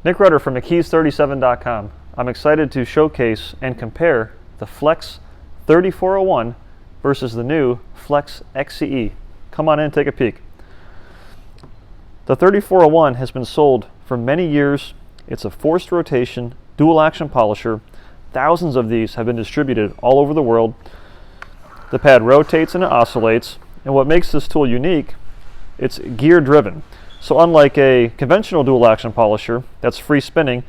Nick Rutter from XC3401. I'm excited to showcase and compare the FLEX 3401 versus the new FLEX XCE. Come on in, take a peek. The 3401 has been sold for many years. It's a forced rotation, dual action polisher. Thousands of these have been distributed all over the world. The pad rotates and it oscillates, and what makes this tool unique, it's gear driven. So unlike a conventional dual action polisher that's free spinning,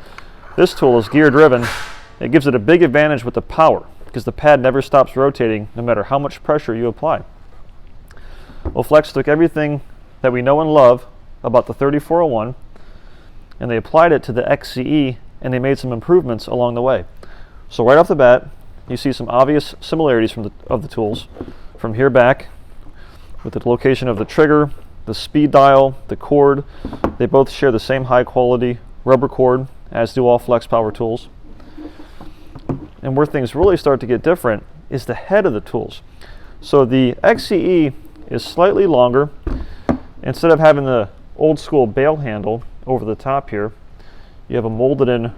this tool is gear driven. It gives it a big advantage with the power because the pad never stops rotating no matter how much pressure you apply. Well, FLEX took everything that we know and love about the 3401 and they applied it to the XCE, and they made some improvements along the way. So right off the bat, you see some obvious similarities of the tools from here back with the location of the trigger, the speed dial, the cord. They both share the same high quality rubber cord, as do all FLEX power tools. And where things really start to get different is the head of the tools. So the XCE is slightly longer. Instead of having the old school bail handle over the top here, you have a molded in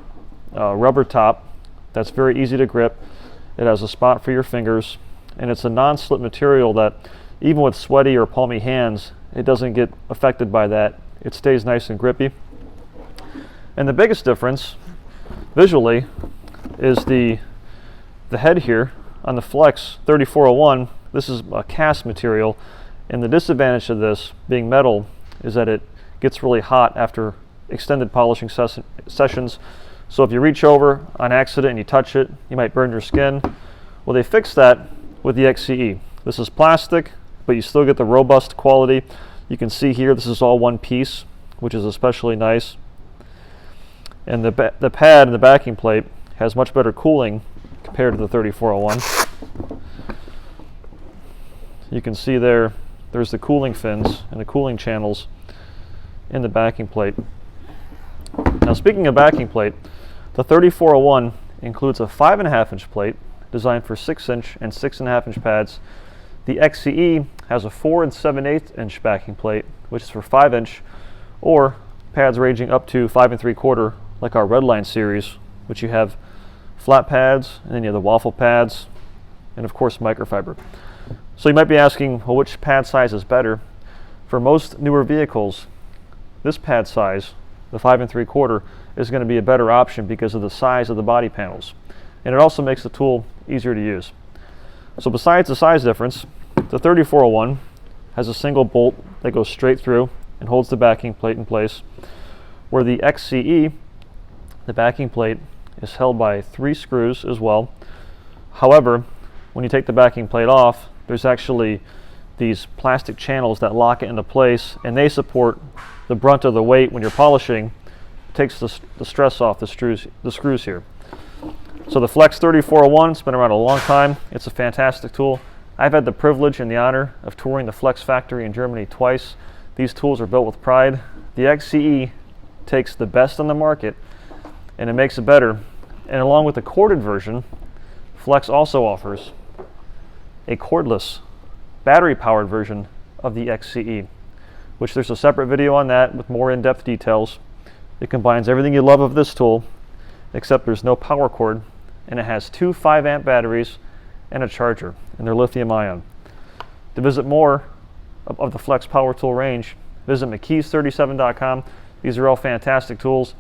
rubber top that's very easy to grip. It has a spot for your fingers, and it's a non-slip material that even with sweaty or palmy hands, it doesn't get affected by that. It stays nice and grippy. And the biggest difference visually is the head here on the FLEX 3401. This is a cast material, and the disadvantage of this being metal is that it gets really hot after extended polishing sessions. So if you reach over on accident and you touch it, you might burn your skin. Well, they fixed that with the XCE. This is plastic, but you still get the robust quality. You can see here this is all one piece, which is especially nice. And the pad and the backing plate has much better cooling compared to the 3401. You can see there's the cooling fins and the cooling channels in the backing plate. Now, speaking of backing plate, the 3401 includes a 5.5 inch plate designed for 6 inch and 6.5 inch pads. The XCE has a 4 7/8 inch backing plate, which is for 5 inch, or pads ranging up to 5 3/4, like our Redline series, which you have flat pads, and then you have the waffle pads, and of course microfiber. So you might be asking, well, which pad size is better? For most newer vehicles, this pad size, the 5 3/4, is going to be a better option because of the size of the body panels. And it also makes the tool easier to use. So besides the size difference, the 3401 has a single bolt that goes straight through and holds the backing plate in place, where the XCE, the backing plate, is held by 3 screws as well. However, when you take the backing plate off, there's actually these plastic channels that lock it into place, and they support the brunt of the weight when you're polishing. It takes the stress off the screws here. So the FLEX 3401 has been around a long time. It's a fantastic tool. I've had the privilege and the honor of touring the FLEX factory in Germany twice. These tools are built with pride. The XCE takes the best on the market and it makes it better. And along with the corded version, FLEX also offers a cordless, battery-powered version of the XCE, which there's a separate video on that with more in-depth details. It combines everything you love of this tool, except there's no power cord, and it has 2 5-amp batteries and a charger, and they're lithium ion. To visit more of the FLEX power tool range, visit XC3401.com. These are all fantastic tools.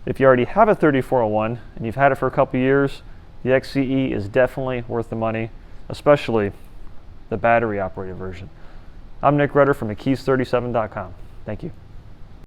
If you already have a 3401 and you've had it for a couple years, the XCE is definitely worth the money, especially the battery operated version. I'm Nick Rutter from XC3401.com. Thank you.